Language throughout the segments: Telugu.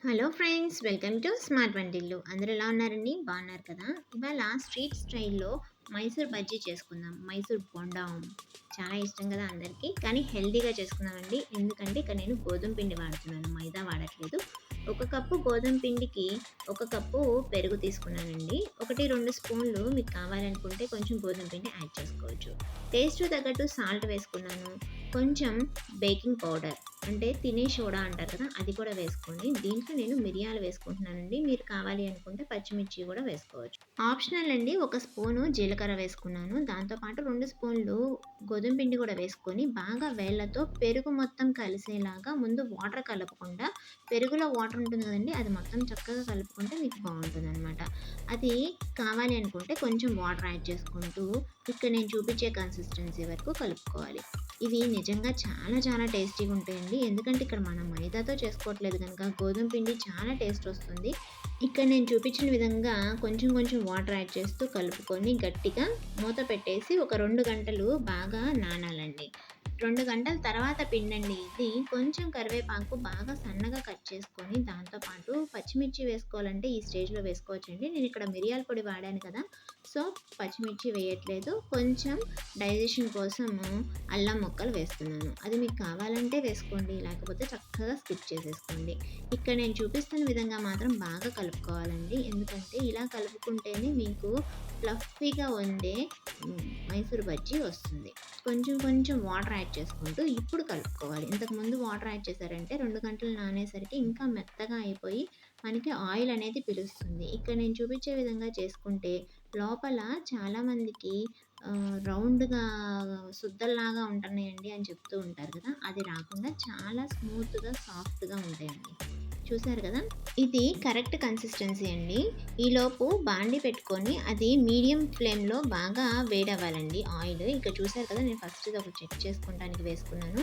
Hello friends, welcome to smart వంటిల్లు. అందరూ ఎలా ఉన్నారండి? బాగున్నారు కదా? ఇవాళ స్ట్రీట్ స్టైల్లో మైసూర్ బజ్జీ చేసుకుందాం. మైసూర్ బొండా చాలా ఇష్టం కదా అందరికీ, కానీ హెల్తీగా చేసుకుందామండి. ఎందుకంటే ఇక్కడ నేను గోధుమ పిండి వాడుతున్నాను, మైదా వాడట్లేదు. ఒక కప్పు గోధుమ పిండికి ఒక కప్పు పెరుగు తీసుకున్నానండి. 1-2 స్పూన్లు మీకు కావాలనుకుంటే కొంచెం గోధుమ పిండి యాడ్ చేసుకోవచ్చు. టేస్ట్ తగ్గట్టు సాల్ట్ వేసుకున్నాను. కొంచెం బేకింగ్ పౌడర్ అంటే తినే సోడా అంటారు కదా, అది కూడా వేసుకోండి. దీంట్లో నేను మిరియాలు వేసుకుంటున్నానండి. మీరు కావాలి అనుకుంటే పచ్చిమిర్చి కూడా వేసుకోవచ్చు. ఆప్షనల్ అండి. 1 స్పూను జీలకర్ర వేసుకున్నాను. దాంతోపాటు 2 స్పూన్లు గోధుమ పిండి కూడా వేసుకొని బాగా వేళ్ళతో పెరుగు మొత్తం కలిసేలాగా ముందు వాటర్ కలపకుండా, పెరుగులో వాటర్ ఉంటుంది కదండి, అది మొత్తం చక్కగా కలుపుకుంటే మీకు బాగుంటుంది అనమాట. అది కావాలి అనుకుంటే కొంచెం వాటర్ యాడ్ చేసుకుంటూ ఇక్కడ నేను చూపించే కన్సిస్టెన్సీ వరకు కలుపుకోవాలి. ఇవి నిజంగా చాలా చాలా టేస్టీగా ఉంటాయండి. ఎందుకంటే ఇక్కడ మనం మైదాతో చేసుకోవట్లేదు కనుక గోధుమ పిండి చాలా టేస్ట్ వస్తుంది. ఇక్కడ నేను చూపించిన విధంగా కొంచెం కొంచెం వాటర్ యాడ్ చేస్తూ కలుపుకొని గట్టిగా మూత పెట్టేసి ఒక 2 గంటలు బాగా నానాలండి. 2 గంటల తర్వాత పిండండి ఇది. కొంచెం కరివేపాకు బాగా సన్నగా కట్ చేసుకొని దాంతోపాటు పచ్చిమిర్చి వేసుకోవాలంటే ఈ స్టేజ్లో వేసుకోవచ్చండి. నేను ఇక్కడ మిరియాల పొడి వాడాను కదా, సో పచ్చిమిర్చి వేయట్లేదు. కొంచెం డైజెషన్ కోసము అల్లం ముక్కలు వేస్తున్నాను. అది మీకు కావాలంటే వేసుకోండి, లేకపోతే చక్కగా స్కిప్ చేసేసుకోండి. ఇక్కడ నేను చూపిస్తున్న విధంగా మాత్రం బాగా కలుపుకోవాలండి. ఎందుకంటే ఇలా కలుపుకుంటేనే మీకు ఫ్లఫీగా ఉండే మైసూర్ బజ్జీ వస్తుంది. కొంచెం కొంచెం వాటర్ యాడ్ చేసుకుంటూ ఇప్పుడు కలుపుకోవాలి. ఇంతకుముందు వాటర్ యాడ్ చేశారంటే 2 గంటలు నానేసరికి ఇంకా మెత్తగా అయిపోయి మనకి ఆయిల్ అనేది పిలుస్తుంది. ఇక్కడ నేను చూపించే విధంగా చేసుకుంటే లోపల చాలామందికి రౌండ్‌గా సుద్దల్లాగా ఉంటున్నాయండి అని చెప్తూ ఉంటారు కదా, అది రాకుండా చాలా స్మూత్‌గా, సాఫ్ట్‌గా ఉంటాయండి. చూసారు కదా, ఇది కరెక్ట్ కన్సిస్టెన్సీ అండి. ఈలోపు బాండి పెట్టుకొని అది మీడియం ఫ్లేమ్లో బాగా వేడవ్వాలండి ఆయిల్. ఇక్కడ చూసారు కదా, నేను ఫస్ట్ ఇది ఒకటి చెక్ చేసుకోవడానికి వేసుకున్నాను.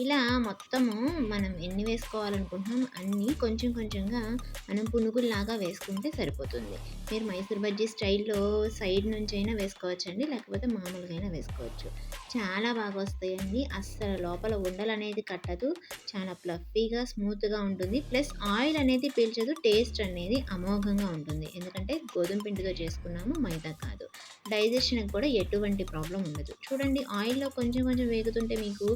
ఇలా మొత్తము మనం ఎన్ని వేసుకోవాలనుకుంటున్నాం అన్నీ కొంచెం కొంచెంగా మనం పునుగుల్లాగా వేసుకుంటే సరిపోతుంది. మీరు మైసూర్ బజ్జీ స్టైల్లో సైడ్ నుంచి అయినా వేసుకోవచ్చండి, లేకపోతే మామూలుగా అయినా వేసుకోవచ్చు. చాలా బాగా వస్తాయండి. అస్సలు లోపల ఉండలు అనేది కట్టదు. చాలా ఫ్లఫీగా, స్మూత్‌గా ఉంటుంది. ప్లస్ ఆయిల్ అనేది పీల్చదు. టేస్ట్ అనేది అమోఘంగా ఉంటుంది. ఎందుకంటే గోధుమ పిండితో చేసుకున్నాము, మైదా కాదు. డైజెషన్‌కి కూడా ఎటువంటి ప్రాబ్లమ్ ఉండదు. చూడండి, ఆయిల్‌లో కొంచెం కొంచెం వేగుతుంటే మీకు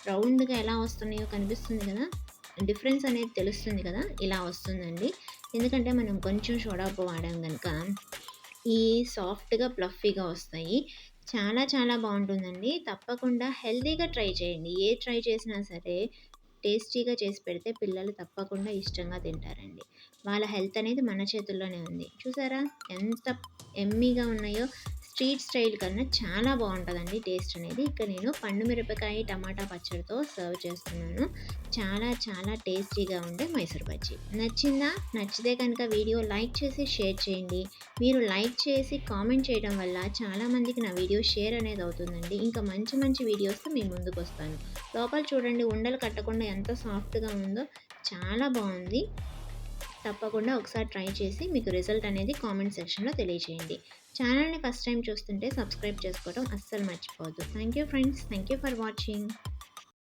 రౌండ్‌గా ఎలా వస్తున్నాయో కనిపిస్తుంది కదా, డిఫరెన్స్ అనేది తెలుస్తుంది కదా, ఇలా వస్తుందండి. ఎందుకంటే మనం కొంచెం సోడా ఉప్పు వాడాం కనుక ఈ సాఫ్ట్‌గా, ఫ్లఫీగా వస్తాయి. చాలా చాలా బాగుంటుందండి. తప్పకుండా హెల్తీగా ట్రై చేయండి. ట్రై చేసినా సరే టేస్టీగా చేసి పెడితే పిల్లలు తప్పకుండా ఇష్టంగా తింటారండి. వాళ్ళ హెల్త్ అనేది మన చేతుల్లోనే ఉంది. చూసారా ఎంత యమ్మీగా ఉన్నాయో! స్ట్రీట్ స్టైల్ కన్నా చాలా బాగుంటుందండి టేస్ట్ అనేది. ఇక్కడ నేను పండు మిరపకాయ టమాటా పచ్చడితో సర్వ్ చేస్తున్నాను. చాలా చాలా టేస్టీగా ఉండే మైసూర్ బజ్జీ. నచ్చిందా? నచ్చితే కనుక వీడియో లైక్ చేసి షేర్ చేయండి. మీరు లైక్ చేసి కామెంట్ చేయడం వల్ల చాలామందికి నా వీడియో షేర్ అనేది అవుతుందండి. ఇంకా మంచి మంచి వీడియోస్తో మీ ముందుకు వస్తాను. లోపల చూడండి, ఉండలు కట్టకుండా ఎంత సాఫ్ట్‌గా ఉందో, చాలా బాగుంది. తప్పకుండా ఒకసారి ట్రై చేసి మీకు రిజల్ట్ అనేది కామెంట్ సెక్షన్‌లో తెలియజేయండి. ఛానల్‌ని ఫస్ట్ టైం చూస్తుంటే సబ్స్క్రైబ్ చేసుకోవడం అస్సలు మర్చిపోవద్దు. Thank you friends. Thank you for watching.